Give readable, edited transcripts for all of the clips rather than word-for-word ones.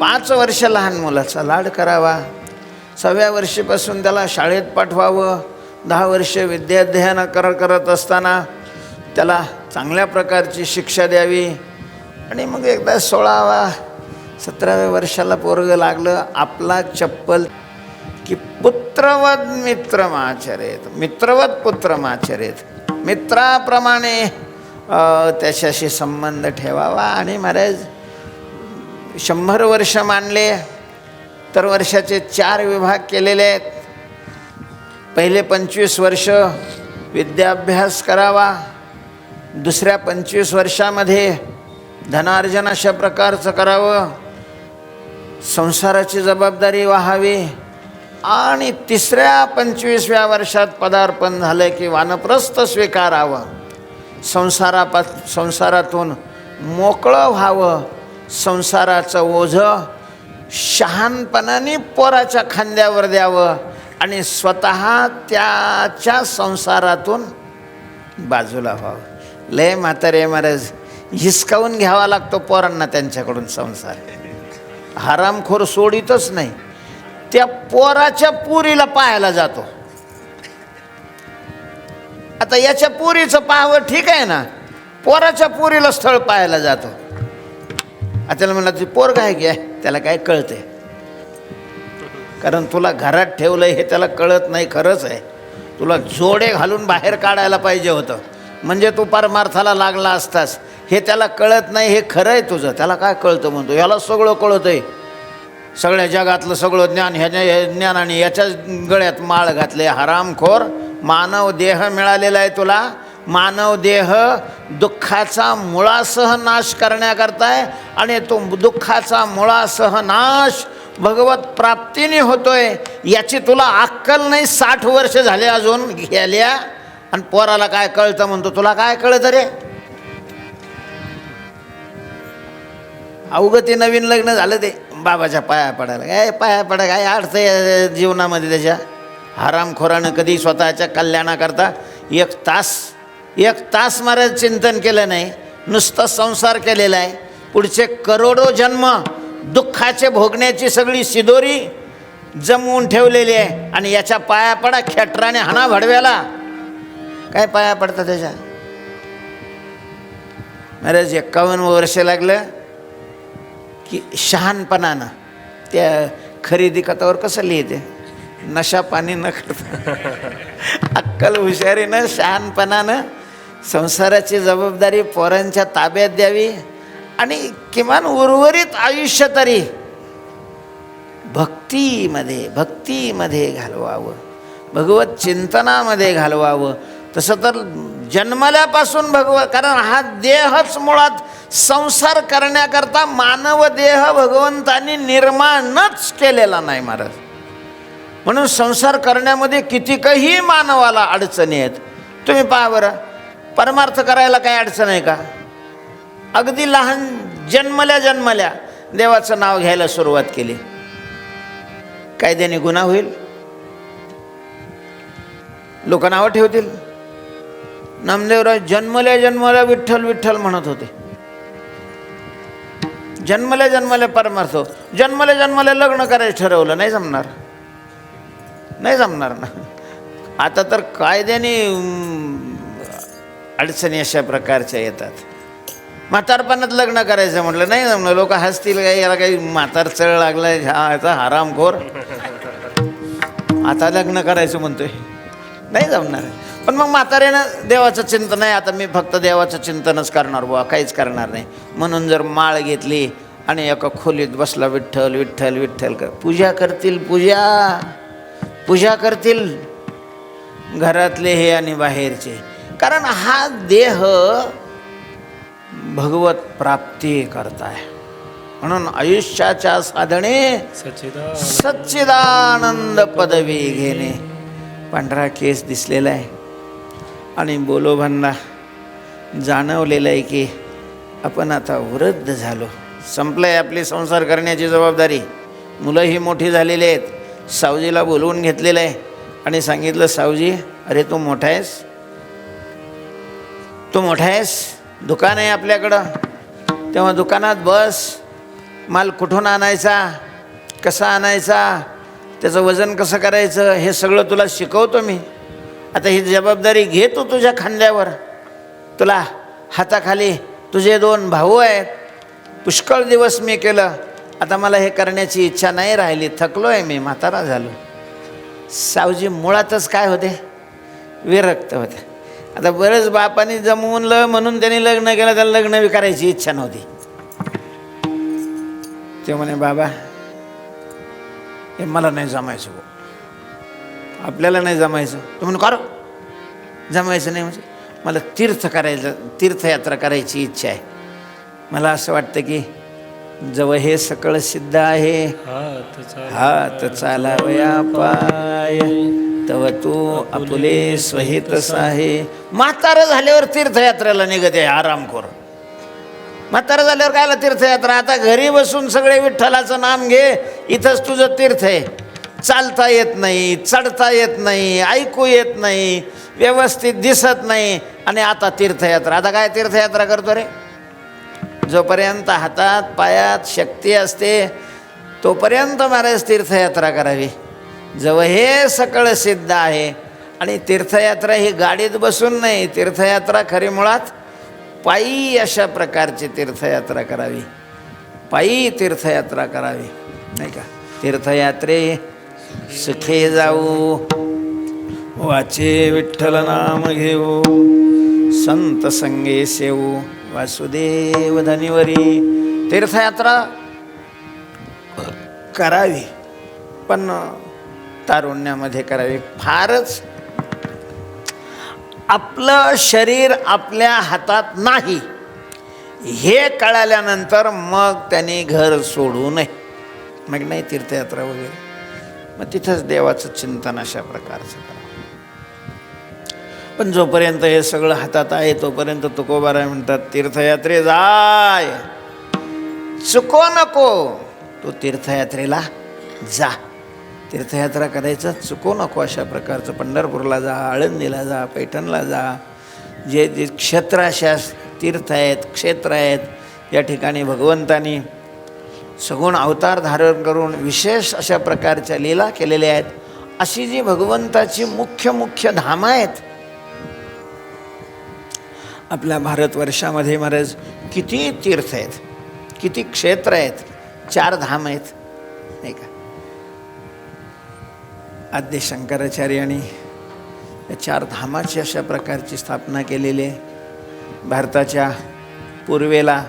5 वर्ष लहान मुलाचा लाड करावा, 6व्या वर्षीपासून त्याला शाळेत पाठवावं, 10 वर्ष विद्याध्ययन करत असताना त्याला चांगल्या प्रकारची शिक्षा द्यावी. आणि मग एकदा 16व्या-17व्या वर्षाला पोरगं लागलं, आपला चप्पल की पुत्रवत मित्रमाचरेत, मित्रवत पुत्रमाचरेत, मित्राप्रमाणे त्याच्याशी संबंध ठेवावा. आणि महाराज 100 वर्ष मानले तर वर्षाचे 4 विभाग केलेले आहेत. पहिले 25 वर्ष विद्याभ्यास करावा, दुसऱ्या 25 वर्षामध्ये धनार्जन अशा प्रकारचं करावं, संसाराची जबाबदारी वाहावी, आणि तिसऱ्या 25व्या वर्षात पदार्पण झालं की वानप्रस्थ स्वीकारावं, संसारातून मोकळं व्हावं, संसाराचं ओझं शहाणपणाने पोराच्या खांद्यावर द्यावं आणि स्वतः त्याच्या संसारातून बाजूला व्हावं. लय म्हातारे महाराज हिसकावून घ्यावा लागतो पोरांना त्यांच्याकडून संसार. हरामखोर सोडितच नाही, त्या पोराच्या पुरीला पाहायला जातो. आता याच्या पुरीचं पाहावं ठीक आहे ना, पोराच्या पुरीला स्थळ पाहायला जातो. आता त्याला म्हणलं ती पोरग आहे की, त्याला काय कळते, कारण तुला घरात ठेवलंय हे त्याला कळत नाही. खरंच आहे, तुला जोडे घालून बाहेर काढायला पाहिजे होतं, म्हणजे तू परमार्थाला लागला असतास. हे त्याला कळत नाही, हे खरं आहे तुझं. त्याला काय कळतं म्हणतो, ह्याला सगळं कळतं आहे, सगळ्या जगातलं सगळं ज्ञान ह्याच्या ज्ञानाने याच्या गळ्यात माळ घातले. हरामखोर, मानव देह मिळालेला आहे तुला. मानव देह दुःखाचा मुळासह नाश करण्याकरताय, आणि तो दुःखाचा मुळासह नाश भगवत प्राप्तीने होतोय. याची तुला अक्कल नाही. 60 वर्ष झाले अजून गेल्या, आणि पोराला काय कळतं म्हणतो. तुला काय कळतं रे? अवगती नवीन लग्न झालं ते बाबाच्या पाया पडायला, काय पाया पडा, काय अर्थ आहे जीवनामध्ये त्याच्या. हरामखोरानं कधी स्वतःच्या कल्याणाकरता एक तास महाराज चिंतन केलं नाही, नुसतं संसार केलेला आहे. पुढचे करोडो जन्म दुःखाचे भोगण्याची सगळी सिदोरी जमवून ठेवलेली आहे. आणि याच्या पाया पडा, खेटराने हाना भडव्याला. काय पाया पडतं त्याच्या? महाराज 51 वर्ष लागलं की शहाणपणानं त्या खरेदी खतावर कसं लिहिते, नशा पाणी न करता अक्कल हुशारीनं शहाणपणानं संसाराची जबाबदारी पोरांच्या ताब्यात द्यावी, आणि किमान उर्वरित आयुष्य तरी भक्तीमध्ये घालवावं, भगवत चिंतनामध्ये घालवावं. तसं तर जन्मल्यापासून कारण हा देहच मुळात संसार करण्याकरता मानव देह भगवंतांनी निर्माणच केलेला नाही महाराज. म्हणून संसार करण्यामध्ये कितीकही मानवाला अडचणी आहेत. तुम्ही पहा बरं, परमार्थ करायला काही अडचण आहे का? अगदी लहान जन्मल्या देवाचं नाव घ्यायला सुरुवात केली, काय त्याने गुन्हा होईल? लोक नावं ठेवतील. नामदेवराव जन्मल्या विठ्ठल विठ्ठल म्हणत होते. जन्मल्या परमार्थ, जन्मल्या लग्न करायचं ठरवलं, नाही जमणार ना. आता तर कायद्याने अडचणी अशा प्रकारच्या येतात. म्हातारपणात लग्न करायचं म्हटलं नाही जमलं, लोक हसतील, काही याला काही म्हातार चळ लागलाय, ह्याचा हरामखोर आता लग्न करायचं म्हणतोय, नाही जमणार. पण मग म्हाताऱ्यानं देवाचं चिंतन आहे, आता मी फक्त देवाचं चिंतनच करणार बुवा, काहीच करणार नाही म्हणून जर माळ घेतली आणि एका खोलीत बसला, विठ्ठल विठ्ठल विठ्ठल कर, पूजा करतील घरातले हे आणि बाहेरचे. कारण हा देह भगवत प्राप्ती करताय. म्हणून आयुष्याच्या साधने सच्चिदानंद पदवी घेणे. पांढरा केस दिसलेला आहे आणि बोलोभांना जाणवलेलं आहे की आपण आता वृद्ध झालो, संपलंय आपली संसार करण्याची जबाबदारी. मुलंही मोठी झालेली आहेत. सावजीला बोलवून घेतलेलं आहे आणि सांगितलं, सावजी अरे तू मोठा आहेस, दुकान आहे आपल्याकडं, तेव्हा दुकानात बस माल कुठून आणायचा, कसा आणायचा, त्याचं वजन कसं करायचं, हे सगळं तुला शिकवतो मी. आता ही जबाबदारी घे तू तुझ्या खांद्यावर. तुला हाताखाली तुझे 2 भाऊ आहेत. पुष्कळ दिवस मी केलं, आता मला हे करण्याची इच्छा नाही राहिली, थकलो आहे मी, म्हातारा झालो. सावजी मुळातच काय होते, विरक्त होते. आता बरंच बापाने जमवलं म्हणून त्यांनी लग्न केलं, त्याला लग्न बी करायची इच्छा नव्हती. ते म्हणे बाबा हे मला नाही जमायचं, आपल्याला नाही जमायचं. तो म्हणून करो, जमायचं नाही म्हणजे मला तीर्थयात्रा करायची इच्छा आहे. मला असं वाटतं की जवळ हे सकळ सिद्ध आहे, हात चालावया पाय, तव तू आपुले स्वहित साहे. म्हातारं झाल्यावर तीर्थयात्रेला निघत आहे आरामखोर. म्हातारं झाल्यावर कायला तीर्थयात्रा, आता घरी बसून सगळे विठ्ठलाचं नाम घे, इथंच तुझं तीर्थ आहे. चालता येत नाही, चढता येत नाही, ऐकू येत नाही, व्यवस्थित दिसत नाही, आणि आता तीर्थयात्रा. आता काय तीर्थयात्रा करतो रे? जोपर्यंत हातात पायात शक्ती असते तोपर्यंत महाराज तीर्थयात्रा करावी. जवळ हे सकळ सिद्ध आहे. आणि तीर्थयात्रा ही गाडीत बसून नाही, तीर्थयात्रा खरी मुळात पायी अशा प्रकारची तीर्थयात्रा करावी, पायी तीर्थयात्रा करावी, नाही का. तीर्थयात्रे सुखे जाऊ, वाचे विठ्ठल नाम घेऊ, संत संगे सेवू, वासुदेव धनिवरी. तीर्थयात्रा करावी, पण तारुण्यामध्ये करावी. फारच आपलं शरीर आपल्या हातात नाही हे कळाल्यानंतर मग त्यांनी घर सोडू नये. मग नाही तीर्थयात्रा वगैरे, मग तिथंच देवाचं चिंतन अशा प्रकारचं करा. पण जोपर्यंत हे सगळं हातात आहे तोपर्यंत तुकोबाराय म्हणतात तीर्थयात्रे जाय, चुको नको. तो तीर्थयात्रेला जा, तीर्थयात्रा करायचं चुको नको. अशा प्रकारचं पंढरपूरला जा, आळंदीला जा, पैठणला जा, जे जे क्षेत्र अशा तीर्थ आहेत, क्षेत्र आहेत, या ठिकाणी भगवंतानी सगुण अवतार धारण करून विशेष अशा प्रकारच्या लीला केलेल्या आहेत. अशी जी भगवंताची मुख्य धामं आहेत आपल्या भारतवर्षामध्ये महाराज, किती तीर्थ आहेत, किती क्षेत्र आहेत, 4 धाम आहेत, नाही का. आद्य शंकराचार्यांनी या 4 धामाची अशा प्रकारची स्थापना केलेली आहे. भारताच्या पूर्वेला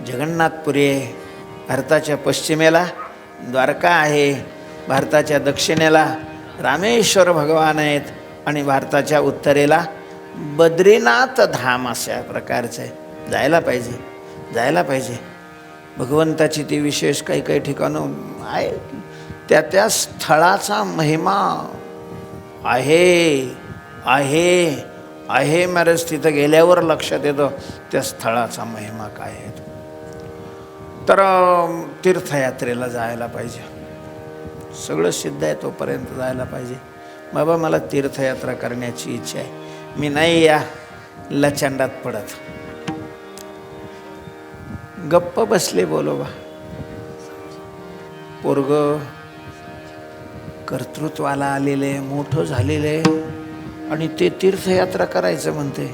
जगन्नाथपुरी आहे, भारताच्या पश्चिमेला द्वारका आहे, भारताच्या दक्षिणेला रामेश्वर भगवान आहेत, आणि भारताच्या उत्तरेला बद्रीनाथ धाम अशा प्रकारचं आहे. जायला पाहिजे, जायला पाहिजे. भगवंताची ती विशेष काही ठिकाणं आहे, त्या स्थळाचा महिमा आहे आहे आहे. महाराज तिथं गेल्यावर लक्षात येतं त्या स्थळाचा महिमा काय आहे. तर तीर्थयात्रेला जायला पाहिजे, सगळं सिद्ध आहे तोपर्यंत जायला पाहिजे. बाबा मला तीर्थयात्रा करण्याची इच्छा आहे, मी नाही या लचंडात पडत. गप्प बसले बोलोबा. पोरग कर्तृत्वाला आलेले, मोठं झालेले, आणि ते तीर्थयात्रा करायचं म्हणते.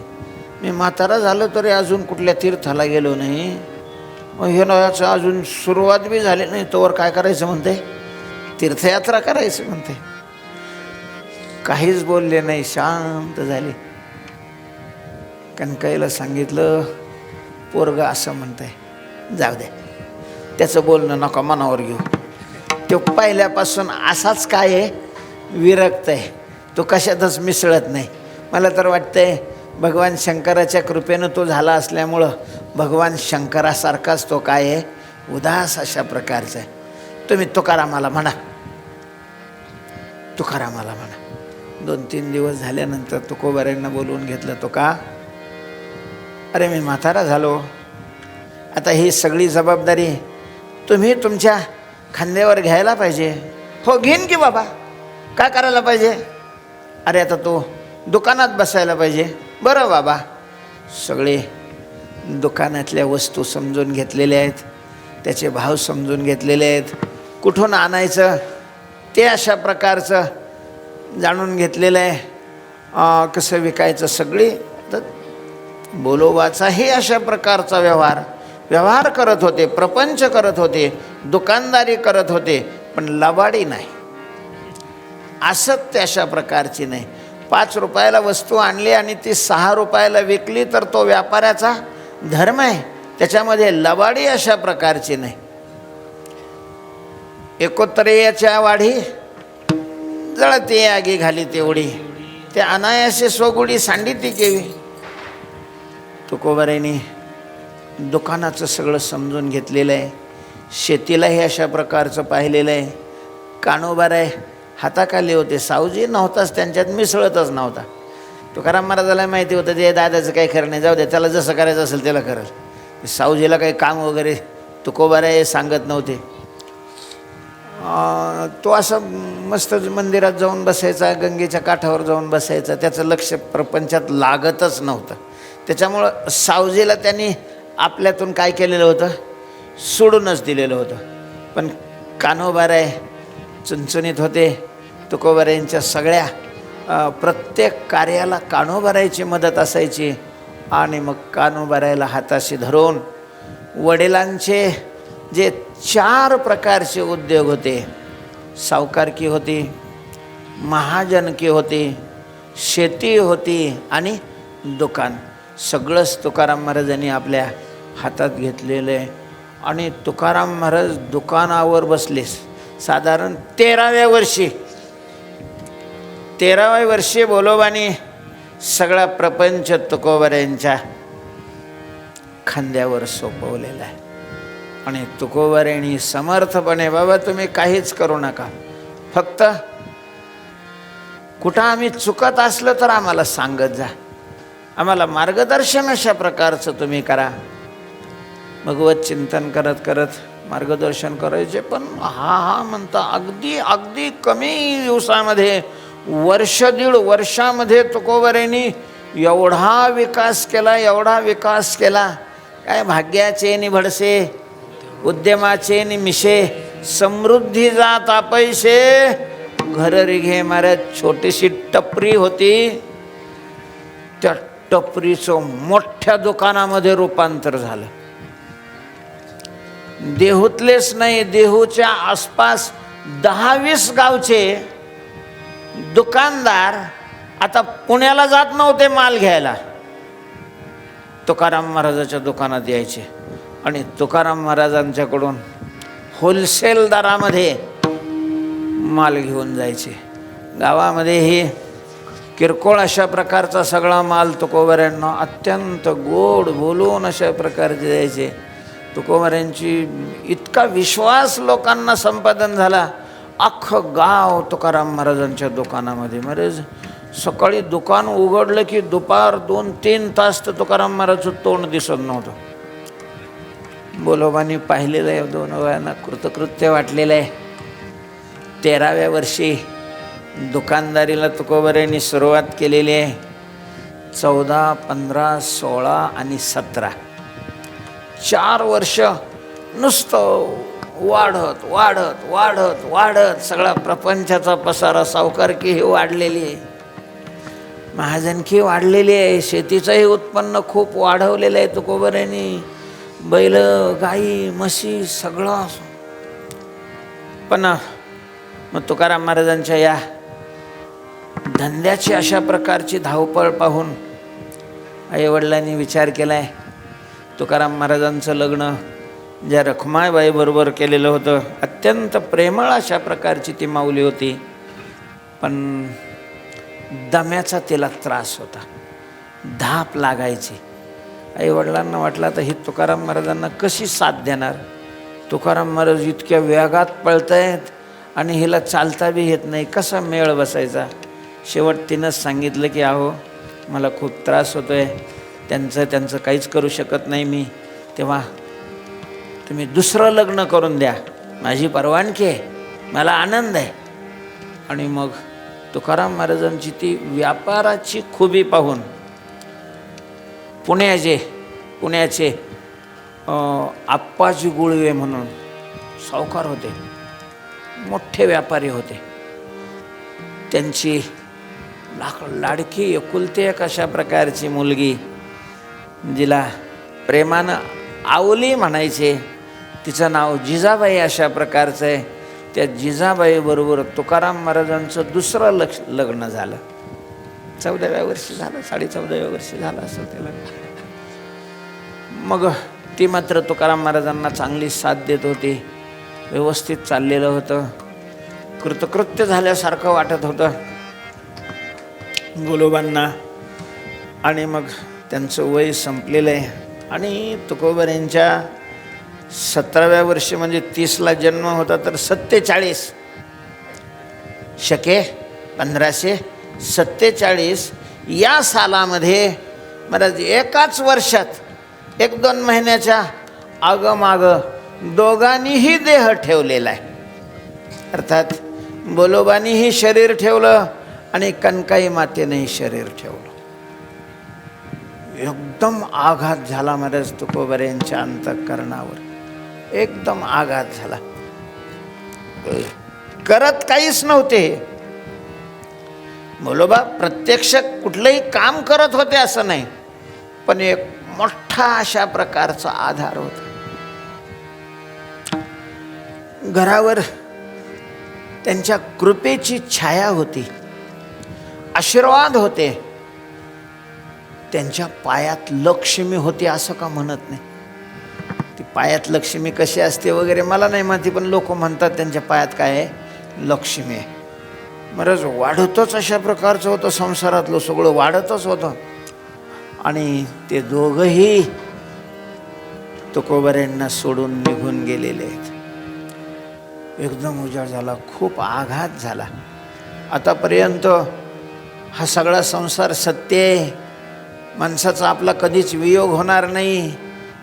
मी म्हातारा झालो तरी अजून कुठल्या तीर्थाला गेलो नाही, मग हे याचं अजून सुरुवात बी झाली नाही, तोवर काय करायचं म्हणते, तीर्थयात्रा करायचं म्हणते. काहीच बोलले नाही, शांत झाले. कणकाईला सांगितलं पोरग असं म्हणतंय, जाऊ दे, त्याचं बोलणं नका मनावर घेऊ. तो पहिल्यापासून असाच काय आहे, विरक्त आहे, तो कशातच मिसळत नाही. मला तर वाटतंय भगवान शंकराच्या कृपेनं तो झाला असल्यामुळं भगवान शंकरासारखाच तो काय आहे, उदास अशा प्रकारचा आहे. तुम्ही तुकारामाला म्हणा, तुकारामाला म्हणा. 2-3 दिवस झाल्यानंतर तुकोबारायांना बोलवून घेतलं. तो का, अरे मी म्हातारा झालो, आता ही सगळी जबाबदारी तुम्ही तुमच्या खांद्यावर घ्यायला पाहिजे. हो घेईन की बाबा, काय करायला पाहिजे, अरे आता तो दुकानात बसायला पाहिजे. बरं बाबा, सगळे दुकानातल्या वस्तू समजून घेतलेल्या आहेत, त्याचे भाव समजून घेतलेले आहेत. कुठून आणायचं ते अशा प्रकारचं जाणून घेतलेलं आहे. कसं विकायचं सगळी. तर बोलोबाचाही अशा प्रकारचा व्यवहार करत होते, प्रपंच करत होते, दुकानदारी करत होते, पण लबाडी नाही, असत्य अशा प्रकारची नाही. 5 रुपयाला वस्तू आणली आणि ती 6 रुपयाला विकली तर तो व्यापाऱ्याचा धर्म आहे. त्याच्यामध्ये लबाडी अशा प्रकारची नाही. एकोत्तरेयाच्या वाढी जळते आगी घाली तेवढी, ते अनायासे स्वगुडी सांडिती केवी. तुकोबारायांनी दुकानाचं सगळं समजून घेतलेलं आहे. शेतीलाही अशा प्रकारचं पाहिलेलं आहे. कानोबाराय हाताखाली होते, सावजी नव्हताच, त्यांच्यात मिसळतच नव्हता. तुकाराम महाराजाला माहिती होतं ते दादाचं काही खरं नाही, जाऊ दे, त्याला जसं करायचं असेल त्याला करेल. सावजीला काही काम वगैरे तुकोबाराय सांगत नव्हते. तो असं मस्त मंदिरात जाऊन बसायचा, गंगेच्या काठावर जाऊन बसायचा, त्याचं लक्ष प्रपंचात लागतच नव्हतं. त्याच्यामुळं सावजीला त्यांनी आपल्यातून काय केलेलं होतं, सोडूनच दिलेलं होतं. पण कान्होबाराय चुणचुणीत होते. तुकोबारायांच्या सगळ्या प्रत्येक कार्याला कान्होबारायची मदत असायची. आणि मग कान्होबारायला हाताशी धरून वडिलांचे जे 4 प्रकारचे उद्योग होते, सावकारकी होती, महाजनकी होती, शेती होती आणि दुकान, सगळंच तुकाराम महाराजांनी आपल्या हातात घेतलेलं आहे. आणि तुकाराम महाराज दुकानावर बसलेस साधारण 13व्या वर्षी बोलोबानी सगळा प्रपंच तुकोबारायांच्या खांद्यावर सोपवलेला आहे. आणि तुकोबारायांनी समर्थपणे, बाबा तुम्ही काहीच करू नका, फक्त कुठं आम्ही चुकत असलं तर आम्हाला सांगत जा, आम्हाला मार्गदर्शन अशा प्रकारचं तुम्ही करा. भगवत चिंतन करत करत मार्गदर्शन करायचे. पण हा म्हणता अगदी कमी दिवसामध्ये, 1.5 वर्षामध्ये तुकोबारायांनी एवढा विकास केला. काय भाग्याचे नि भडसे, उद्यमाचे नि मिशे, समृद्धी जात पैसे, घर रिघे महाराज. छोटीशी टपरी होती, त्या टपरीचं मोठ्या दुकानामध्ये रूपांतर झालं. देहूतलेच नाही, देहूच्या आसपास 10-20 गावचे दुकानदार आता पुण्याला जात नव्हते माल घ्यायला, तुकाराम महाराजाच्या दुकानात यायचे आणि तुकाराम महाराजांच्याकडून होलसेल दरामध्ये माल घेऊन जायचे. गावामध्ये हे किरकोळ अशा प्रकारचा सगळा माल तुकोबारायांना अत्यंत गोड बोलून अशा प्रकारचे द्यायचे. तुकोबारायांची इतका विश्वास लोकांना संपादन झाला. अख्खं गाव तुकाराम महाराजांच्या दुकानामध्ये. महाराज सकाळी दुकान उघडलं की दुपार 2-3 तास तर तुकाराम महाराजचं तोंड दिसत नव्हतं. बोलोबानी पाहिलेलं आहे, 2 वयानं कृतकृत्य वाटलेलं आहे. 13व्या वर्षी दुकानदारीला तुकोबारायांनी सुरुवात केलेली आहे. 14, 15, 16 आणि 17 4 वर्ष नुसतं वाढत सगळा प्रपंचाचा पसारा. सावकारकी ही वाढलेली आहे, महाजनकी वाढलेली आहे, शेतीचंही उत्पन्न खूप वाढवलेलं आहे तुकोबारायांनी. बैल, गाई, म्हशी सगळं. पण मग तुकाराम महाराजांच्या या धंद्याची अशा प्रकारची धावपळ पाहून आईवडिलांनी विचार केला आहे. तुकाराम महाराजांचं लग्न ज्या रखुमाईबाईबरोबर केलेलं होतं, अत्यंत प्रेमळ अशा प्रकारची ती माऊली होती, पण दम्याचा तिला त्रास होता, धाप लागायची. आईवडिलांना वाटलं आता ही तुकाराम महाराजांना कशी साथ देणार. तुकाराम महाराज इतक्या वेगात पळत आहेत आणि हिला चालता बी येत नाही, कसा मेळ बसायचा. शेवट तिनंच सांगितलं की अहो मला खूप त्रास होतो आहे, त्यांचं काहीच करू शकत नाही मी, तेव्हा तुम्ही दुसरं लग्न करून द्या, माझी परवानगी आहे, मला आनंद आहे. आणि मग तुकाराम महाराजांची ती व्यापाराची खुबी पाहून पुण्याचे आप्पाजी गुळवे म्हणून सावकार होते, मोठे व्यापारी होते. त्यांची लाडकी एकुलती एक अशा प्रकारची मुलगी, जिला प्रेमानं आवली म्हणायचे, तिचं नाव जिजाबाई अशा प्रकारचं आहे. त्या जिजाबाईबरोबर तुकाराम महाराजांचं दुसरं लग्न झालं. 14व्या वर्षी झालं, 14.5व्या वर्षी झालं असं ते लग्न. मग ती मात्र तुकाराम महाराजांना चांगली साथ देत होती, व्यवस्थित चाललेलं होतं, कृतकृत्य झाल्यासारखं वाटत होतं गोलोबांना. आणि मग त्यांचं वय संपलेलं आहे आणि तुकोबर यांच्या 17व्या वर्षी म्हणजे 30ला जन्म होता, तर 47 शके 1547 या सालामध्ये महाराज एकाच वर्षात 1-2 महिन्याच्या आगमाग दोघांनीही देह ठेवलेला आहे. अर्थात बोलोबानीही शरीर ठेवलं आणि कनकाई मातेनेही शरीर ठेवलं. एकदम आघात झाला महाराज तुकोबर यांच्या अंतःकरणावर, एकदम आघात झाला. करत काहीच नव्हते बोलोबा, प्रत्यक्ष कुठलंही काम करत होते असं नाही, पण एक मोठा अशा प्रकारचा आधार होता. घरावर त्यांच्या कृपेची छाया होती, आशीर्वाद होते. त्यांच्या पायात लक्ष्मी होती असं का म्हणत नाही. ती पायात लक्ष्मी कशी असते वगैरे मला नाही माहिती, पण लोक म्हणतात त्यांच्या पायात काय आहे, लक्ष्मी आहे. महाराज वाढतच अशा प्रकारचं होतं, संसारातलं सगळं वाढतच होतं. आणि ते दोघंही तुकोबर यांना सोडून निघून गेलेले आहेत. एकदम उजाड झाला, खूप आघात झाला. आतापर्यंत हा सगळा संसार सत्य आहे, माणसाचा आपला कधीच वियोग होणार नाही,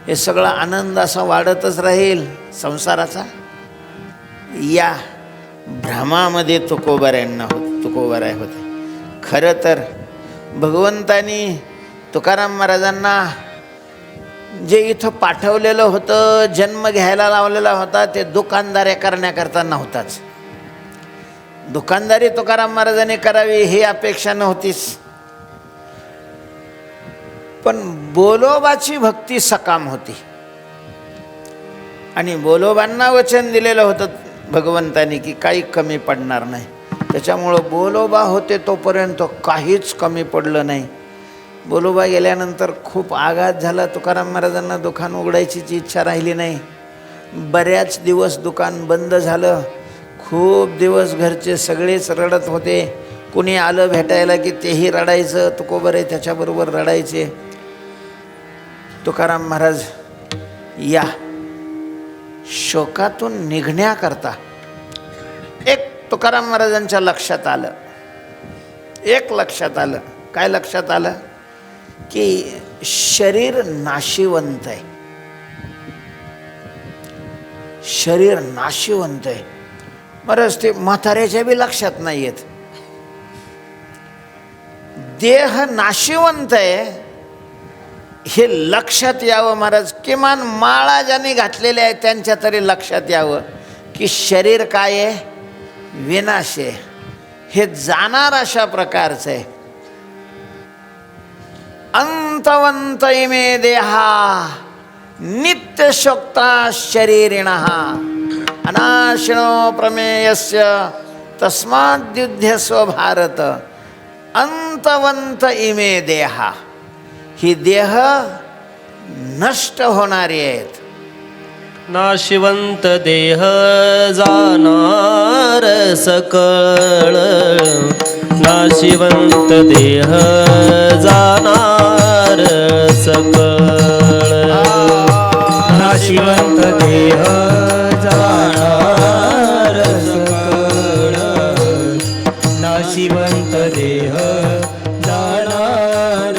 हे सगळा आनंद असा वाढतच राहील संसाराचा, या भ्रमामध्ये तुकोबराय होते. खरं तर भगवंतानी तुकाराम महाराजांना जे इथं पाठवलेलं होतं, जन्म घ्यायला लावलेला होता, ते दुकानदाऱ्या करण्याकरता नव्हताच. दुकानदारी तुकाराम महाराजांनी करावी ही अपेक्षा नव्हतीच, पण बोलोबाची भक्ती सकाम होती. आणि बोलोबांना वचन दिलेलं होतं भगवंतानी की काही कमी पडणार नाही. त्याच्यामुळं बोलोबा होते तोपर्यंत काहीच कमी पडलं नाही. बोलोबा गेल्यानंतर खूप आघात झाला. तुकाराम महाराजांना दुकान उघडायची इच्छा राहिली नाही. बऱ्याच दिवस दुकान बंद झालं. खूप दिवस घरचे सगळेच रडत होते. कुणी आलं भेटायला की तेही रडायचं, तुकोबरे त्याच्याबरोबर रडायचे. तुकाराम महाराज या शोकातून निघण्याकरता एक तुकाराम महाराजांच्या लक्षात आलं, काय लक्षात आलं की शरीर नाशिवंत आहे, शरीर नाशिवंत आहे. महाराज ते म्हाताऱ्याच्या बी लक्षात नाही येत. देह नाशिवंत आहे हे लक्षात यावं महाराज. किमान माळा ज्यांनी घातलेल्या आहेत त्यांच्या तरी लक्षात यावं की शरीर काय आहे, विनाश आहे, हे जाणार अशा प्रकारचं आहे. अंतवंत इमे देहा नित्य शोक्ता शरीरिणः अनाशिनो प्रमेयस्य तस्माद्युध्यस्व भारत. अंतवंत इमे देहा, ही देह नष्ट होणारी आहेत. नाशिवंत देह जाणार सकळ, नाशिवंत देह जाणार सकळ, नाशिवंत देह जाणार सकळ, नाशिवंत देह जाणार